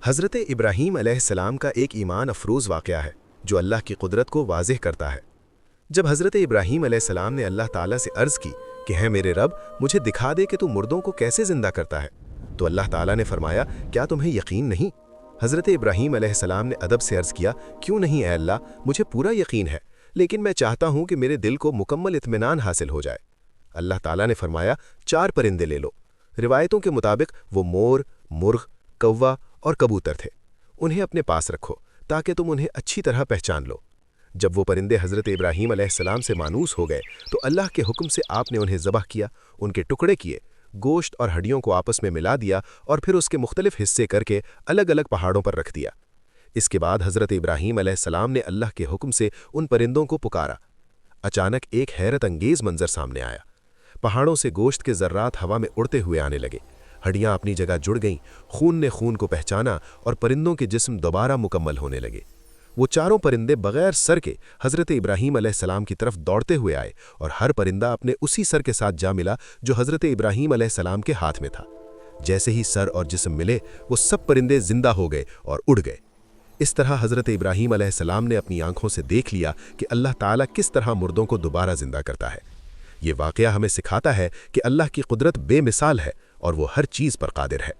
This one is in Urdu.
حضرت ابراہیم علیہ السلام کا ایک ایمان افروز واقعہ ہے جو اللہ کی قدرت کو واضح کرتا ہے۔ جب حضرت ابراہیم علیہ السلام نے اللہ تعالیٰ سے عرض کی کہ ہے میرے رب مجھے دکھا دے کہ تو مردوں کو کیسے زندہ کرتا ہے، تو اللہ تعالیٰ نے فرمایا کیا تمہیں یقین نہیں؟ حضرت ابراہیم علیہ السلام نے ادب سے عرض کیا کیوں نہیں اے اللہ، مجھے پورا یقین ہے، لیکن میں چاہتا ہوں کہ میرے دل کو مکمل اطمینان حاصل ہو جائے۔ اللہ تعالیٰ نے فرمایا 4 پرندے لے لو۔ روایتوں کے مطابق وہ مور، مرغ، کوا اور کبوتر تھے۔ انہیں اپنے پاس رکھو تاکہ تم انہیں اچھی طرح پہچان لو۔ جب وہ پرندے حضرت ابراہیم علیہ السلام سے مانوس ہو گئے تو اللہ کے حکم سے آپ نے انہیں ذبح کیا، ان کے ٹکڑے کیے، گوشت اور ہڈیوں کو آپس میں ملا دیا اور پھر اس کے مختلف حصے کر کے الگ الگ پہاڑوں پر رکھ دیا۔ اس کے بعد حضرت ابراہیم علیہ السلام نے اللہ کے حکم سے ان پرندوں کو پکارا۔ اچانک ایک حیرت انگیز منظر سامنے آیا۔ پہاڑوں سے گوشت کے ذرات ہوا میں اڑتے ہوئے آنے لگے، ہڈیاں اپنی جگہ جڑ گئیں، خون نے خون کو پہچانا اور پرندوں کے جسم دوبارہ مکمل ہونے لگے۔ وہ 4 پرندے بغیر سر کے حضرت ابراہیم علیہ السلام کی طرف دوڑتے ہوئے آئے اور ہر پرندہ اپنے اسی سر کے ساتھ جا ملا جو حضرت ابراہیم علیہ السلام کے ہاتھ میں تھا۔ جیسے ہی سر اور جسم ملے وہ سب پرندے زندہ ہو گئے اور اڑ گئے۔ اس طرح حضرت ابراہیم علیہ السلام نے اپنی آنکھوں سے دیکھ لیا کہ اللہ تعالیٰ کس طرح مردوں کو دوبارہ زندہ کرتا ہے۔ یہ واقعہ ہمیں سکھاتا ہے کہ اللہ کی قدرت بے مثال ہے اور وہ ہر چیز پر قادر ہے۔